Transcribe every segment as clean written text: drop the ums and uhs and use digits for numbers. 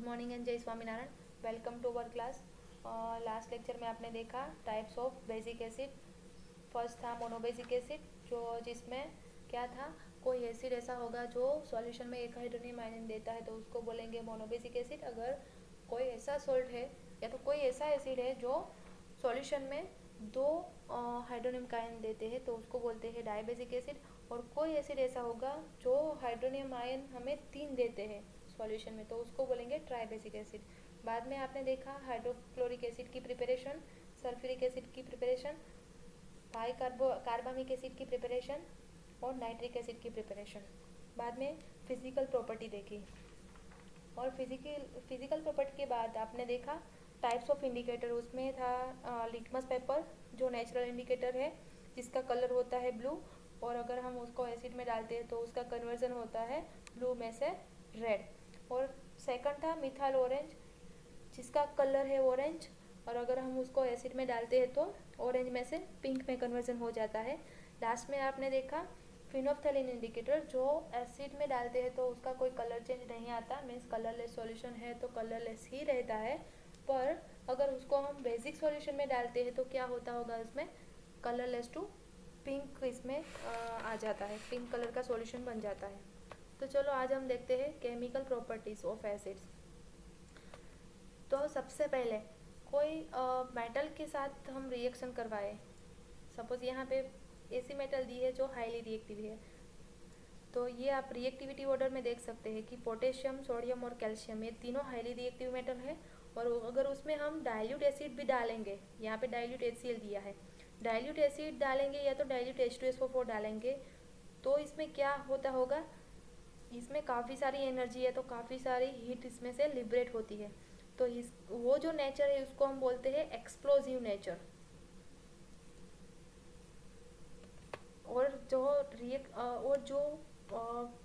Morning and जय Swaminarayan. Welcome to our class. Last lecture में आपने देखा types of basic acid. First था मोनोबेसिक एसिड, जो जिसमें क्या था, कोई एसिड ऐसा होगा जो सॉल्यूशन में एक हाइड्रोनियम आयन देता है तो उसको बोलेंगे मोनोबेसिक एसिड। अगर कोई ऐसा सॉल्ट है या तो कोई ऐसा एसिड है जो सॉल्यूशन में दो हाइड्रोनियम का आयन देते हैं तो उसको बोलते हैं डाइबेसिक एसिड। और कोई एसिड ऐसा होगा जो हाइड्रोनियम आयन हमें 3 देते हैं सॉल्यूशन में तो उसको बोलेंगे ट्राइबेसिक एसिड। बाद में आपने देखा हाइड्रोक्लोरिक एसिड की प्रिपरेशन, सल्फ्यूरिक एसिड की प्रिपरेशन, कार्बामिक एसिड की प्रिपरेशन और नाइट्रिक एसिड की प्रिपरेशन। बाद में फिजिकल प्रॉपर्टी देखी और फिजिकल प्रॉपर्टी के बाद आपने देखा टाइप्स ऑफ इंडिकेटर। उसमें था लिटमस पेपर जो नेचुरल इंडिकेटर है जिसका कलर होता है ब्लू, और अगर हम उसको एसिड में डालते हैं तो उसका कन्वर्जन होता है ब्लू में से रेड। और सेकंड था मिथाइल ऑरेंज जिसका कलर है ऑरेंज, और अगर हम उसको एसिड में डालते हैं तो ऑरेंज में से पिंक में कन्वर्जन हो जाता है। लास्ट में आपने देखा फिनोफ्थैलीन इंडिकेटर, जो एसिड में डालते हैं तो उसका कोई कलर चेंज नहीं आता, मीन्स कलरलेस सॉल्यूशन है तो कलरलेस ही रहता है। पर अगर उसको हम बेसिक सॉल्यूशन में डालते हैं तो क्या होता होगा, उसमें कलरलेस टू पिंक इसमें आ जाता है, पिंक कलर का सॉल्यूशन बन जाता है। तो चलो आज हम देखते हैं केमिकल प्रॉपर्टीज ऑफ एसिड्स। तो सबसे पहले कोई मेटल के साथ हम रिएक्शन करवाए, सपोज यहाँ पे ऐसी मेटल दी है जो हाईली रिएक्टिव है, तो ये आप रिएक्टिविटी ऑर्डर में देख सकते हैं कि पोटेशियम, सोडियम और कैल्शियम ये तीनों हाईली रिएक्टिव मेटल है। और अगर उसमें हम डाइल्यूट एसिड भी डालेंगे, यहाँ पे डाइल्यूट HCl दिया है, डाइल्यूट एसिड डालेंगे या तो डाइल्यूट H2SO4 डालेंगे तो इसमें क्या होता होगा, इसमें काफ़ी सारी एनर्जी है तो काफ़ी सारी हीट इसमें से लिबरेट होती है। तो इस वो जो नेचर है उसको हम बोलते हैं एक्सप्लोजिव नेचर। और जो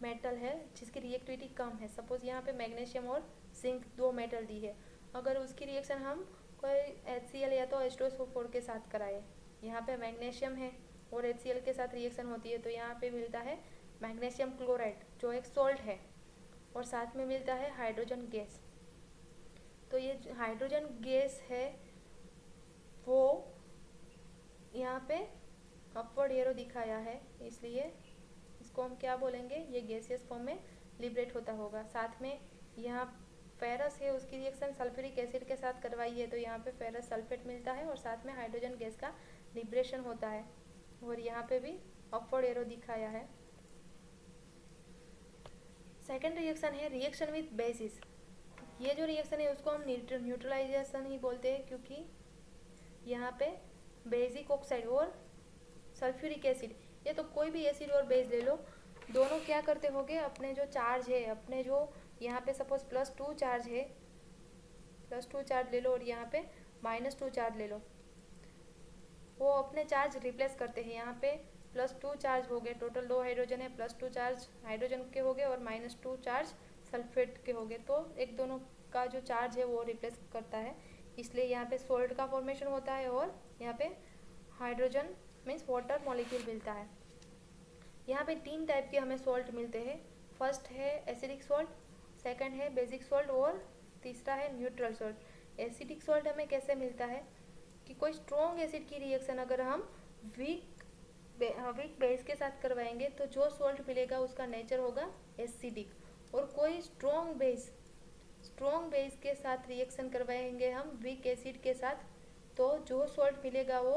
मेटल है जिसकी रिएक्टिविटी कम है, सपोज यहाँ पे मैग्नीशियम और जिंक दो मेटल दी है, अगर उसकी रिएक्शन हम कोई HCl या तो H2SO4 के साथ कराए, यहाँ पे मैग्नीशियम है और HCl के साथ रिएक्शन होती है तो यहाँ पे मिलता है मैग्नीशियम क्लोराइड जो एक सॉल्ट है, और साथ में मिलता है हाइड्रोजन गैस। तो ये हाइड्रोजन गैस है वो यहाँ पे अपवर्ड एरो दिखाया है, इसलिए इसको हम क्या बोलेंगे, ये गैसियस फॉर्म में लिबरेट होता होगा। साथ में यहाँ फेरस है, उसकी रिएक्शन सल्फ्यूरिक एसिड के साथ करवाई है तो यहाँ पे फेरस सल्फेट मिलता है और साथ में हाइड्रोजन गैस का लिबरेशन होता है, और यहाँ पे भी अपवर्ड एरो दिखाया है। सेकेंड रिएक्शन है रिएक्शन विथ बेसिस। ये जो रिएक्शन है उसको हम न्यूट्रलाइजेशन ही बोलते हैं, क्योंकि यहाँ पे बेसिक ऑक्साइड और सल्फ्यूरिक एसिड, ये तो कोई भी एसिड और बेस ले लो, दोनों क्या करते होंगे, अपने जो चार्ज है, अपने जो यहाँ पे सपोज +2 चार्ज है, +2 चार्ज ले लो और यहाँ पे -2 चार्ज ले लो, वो अपने चार्ज रिप्लेस करते हैं। यहाँ पे +2 चार्ज हो गए, टोटल 2 हाइड्रोजन है, +2 चार्ज हाइड्रोजन के हो गए और -2 चार्ज सल्फेट के हो गए, तो एक दोनों का जो चार्ज है वो रिप्लेस करता है, इसलिए यहाँ पे सोल्ट का फॉर्मेशन होता है और यहाँ पे हाइड्रोजन मीन्स वाटर मॉलिक्यूल मिलता है। यहाँ पे 3 टाइप के हमें सॉल्ट मिलते हैं। फर्स्ट है एसिडिक सॉल्ट, सेकंड है बेसिक सॉल्ट और तीसरा है न्यूट्रल सॉल्ट। एसिडिक सॉल्ट हमें कैसे मिलता है कि कोई स्ट्रॉन्ग एसिड की रिएक्शन अगर हम वीक बेस के साथ करवाएंगे तो जो सॉल्ट मिलेगा उसका नेचर होगा एसिडिक, और कोई स्ट्रॉन्ग बेस के साथ रिएक्शन करवाएंगे हम वीक एसिड के साथ तो जो सॉल्ट मिलेगा वो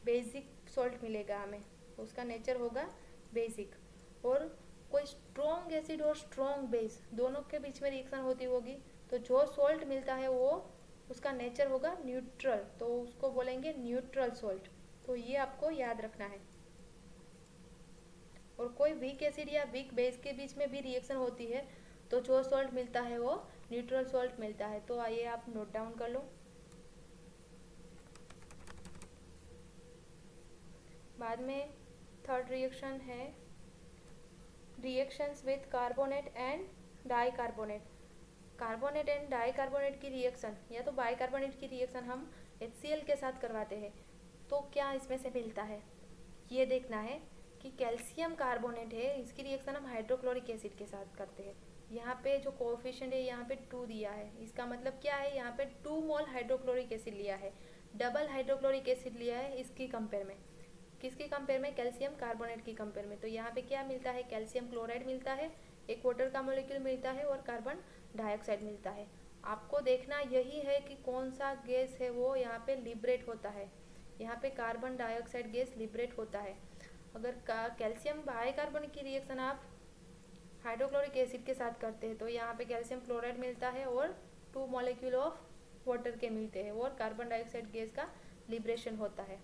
बेसिक सॉल्ट मिलेगा हमें, उसका नेचर होगा बेसिक। और कोई स्ट्रॉन्ग एसिड और स्ट्रॉन्ग बेस दोनों के बीच में रिएक्शन होती होगी तो जो सॉल्ट मिलता है वो उसका नेचर होगा न्यूट्रल, तो उसको बोलेंगे न्यूट्रल सॉल्ट। तो ये आपको याद रखना है। और कोई वीक एसिड या वीक बेस के बीच में भी रिएक्शन होती है तो जो सॉल्ट मिलता है वो न्यूट्रल सॉल्ट मिलता है। तो आइए आप नोट डाउन कर लो। बाद में थर्ड रिएक्शन है reactions with carbonate and dicarbonate. Carbonate and dicarbonate की रिएक्शन या तो बाइकार्बोनेट की रिएक्शन हम HCl के साथ करवाते हैं तो क्या इसमें से मिलता है, ये देखना है कि कैल्शियम कार्बोनेट है, इसकी रिएक्शन हम हाइड्रोक्लोरिक एसिड के साथ करते हैं यहाँ पे जो कोएफिशिएंट है यहाँ पे 2 दिया है, इसका मतलब क्या है, यहाँ पे 2 मोल हाइड्रोक्लोरिक एसिड लिया है, डबल हाइड्रोक्लोरिक एसिड लिया है इसकी कंपेयर में। किसकी कंपेयर में, कैल्शियम कार्बोनेट की कंपेयर में। तो यहाँ पे क्या मिलता है, कैल्शियम क्लोराइड मिलता है, एक वाटर का मॉलिक्यूल मिलता है और कार्बन डाइऑक्साइड मिलता है। आपको देखना यही है कि कौन सा गैस है वो यहाँ पे लिबरेट होता है। यहाँ पे कार्बन डाइऑक्साइड गैस लिबरेट होता है। अगर कैल्शियम बाइकार्बोनेट की रिएक्शन आप हाइड्रोक्लोरिक एसिड के साथ करते हैं तो यहाँ पे कैल्शियम क्लोराइड मिलता है और 2 मॉलिक्यूल ऑफ वाटर के मिलते हैं और कार्बन डाइऑक्साइड गैस का लिबरेशन होता है।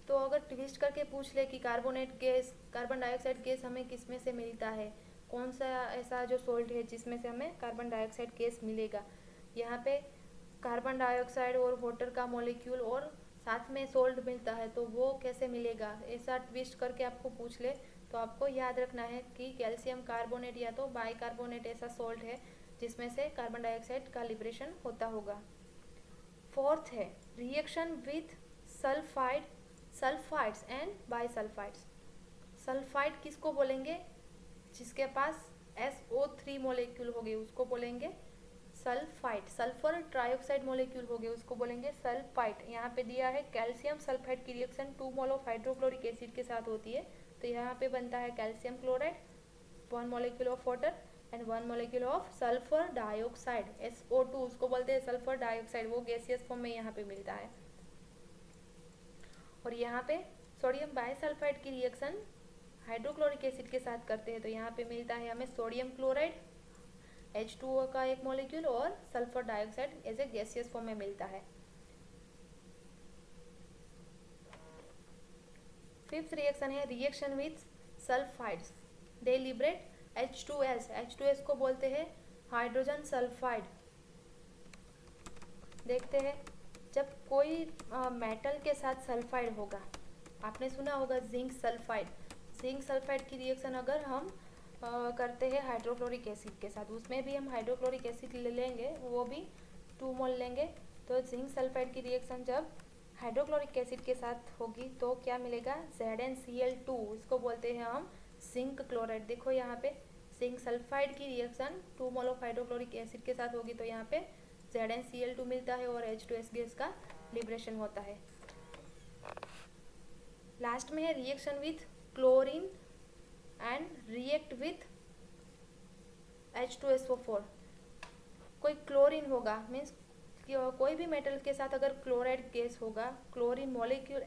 तो अगर ट्विस्ट करके पूछ ले कि carbonate gas, carbon dioxide gas हमें किस में से मिलता है, कौन सा ऐसा जो सॉल्ट है जिसमें से हमें कार्बन डाइऑक्साइड गैस मिलेगा, यहाँ पे कार्बन डाइऑक्साइड और वाटर का मॉलिक्यूल और साथ में सॉल्ट मिलता है, तो वो कैसे मिलेगा, ऐसा ट्विस्ट करके आपको पूछ ले तो आपको याद रखना है कि कैल्शियम कार्बोनेट या तो बाइकार्बोनेट ऐसा सॉल्ट है जिसमें से कार्बन डाइऑक्साइड का लिबरेशन होता होगा। फोर्थ है reaction with sulphide, sulphides and bisulphides. Sulphide किसको बोलेंगे, जिसके पास SO3 मॉलिक्यूल हो गए उसको बोलेंगे सल्फाइड, सल्फर ट्राइऑक्साइड मॉलिक्यूल हो गए उसको बोलेंगे सल्फाइड। यहाँ पे दिया है कैल्शियम सल्फाइड की reaction 2 mole of hydrochloric acid के साथ होती है, तो यहाँ पे बनता है calcium chloride, 1 molecule of water and 1 molecule of sulphur dioxide, SO2 उसको बोलते हैं सल्फर डाइऑक्साइड, वो गैसियस फॉर्म में यहाँ पे मिलता है। और यहाँ पे सोडियम बाइसल्फाइड की रिएक्शन हाइड्रोक्लोरिक एसिड के साथ करते हैं तो यहाँ पे मिलता है हमें सोडियम क्लोराइड, H2O का एक मॉलिक्यूल और sulphur dioxide as a gaseous form में मिलता है। फिफ्थ रिएक्शन है reaction with sulphides, they liberate H2S, H2S को बोलते हैं हाइड्रोजन सल्फाइड। देखते हैं जब कोई मेटल के साथ सल्फाइड होगा, आपने सुना होगा जिंक सल्फाइड, जिंक सल्फाइड की रिएक्शन अगर हम करते हैं हाइड्रोक्लोरिक एसिड के साथ, उसमें भी हम हाइड्रोक्लोरिक एसिड ले लेंगे, वो भी 2 मोल लेंगे, तो जिंक सल्फाइड की रिएक्शन जब हाइड्रोक्लोरिक एसिड के साथ होगी तो क्या मिलेगा, ZnCl2, इसको बोलते हैं हम जिंक क्लोराइड। देखो यहाँ पे जिंक सल्फाइड की reaction 2 mole of hydrochloric acid के साथ होगी तो यहाँ पे ZnCl2 मिलता है और H2S गैस का लिबरेशन होता है। लास्ट में है reaction with chlorine and react with H2SO4। कोई क्लोरीन होगा, मीन्स कोई भी मेटल के साथ अगर क्लोराइड गैस होगा, क्लोरीन मॉलिक्यूल,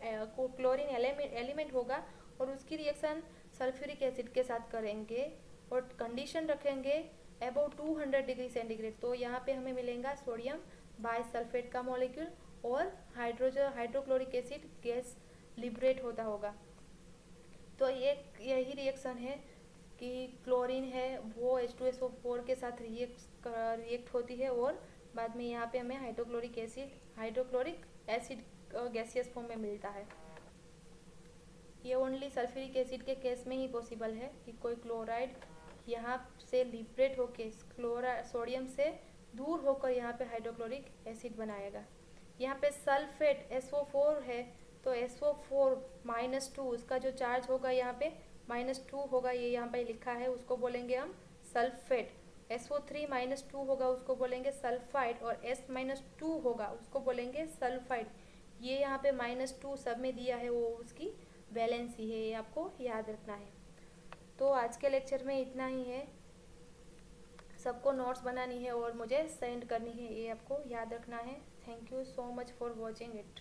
क्लोरीन एलिमेंट होगा और उसकी रिएक्शन सल्फ्यूरिक एसिड के साथ करेंगे और कंडीशन रखेंगे अबव 200 डिग्री सेंटीग्रेड, तो यहाँ पे हमें मिलेगा सोडियम बाइसल्फेट का मॉलिक्यूल और हाइड्रोक्लोरिक एसिड गैस लिबरेट होता होगा। तो यही रिएक्शन है कि क्लोरीन है वो H2SO4 के साथ रिएक्ट होती है और बाद में यहाँ पे हमें हाइड्रोक्लोरिक एसिड गैसियस फॉर्म में मिलता है। ये ओनली सल्फ्यूरिक एसिड के केस में ही पॉसिबल है कि कोई क्लोराइड यहाँ से लिबरेट होके सोडियम से दूर होकर यहाँ पे हाइड्रोक्लोरिक एसिड बनाएगा। यहाँ पे सल्फेट SO4 है तो SO4 -2 उसका जो चार्ज होगा यहाँ पे -2 होगा, ये यहाँ पे लिखा है, उसको बोलेंगे हम सल्फेट। SO3 -2 होगा उसको बोलेंगे सल्फाइड और S-2 होगा उसको बोलेंगे सल्फाइड। ये यहाँ पे -2 सब में दिया है, वो उसकी वैलेंसी है, ये आपको याद रखना है। तो आज के लेक्चर में इतना ही है, सबको नोट्स बनानी है और मुझे सेंड करनी है, ये आपको याद रखना है। Thank you so much for watching it.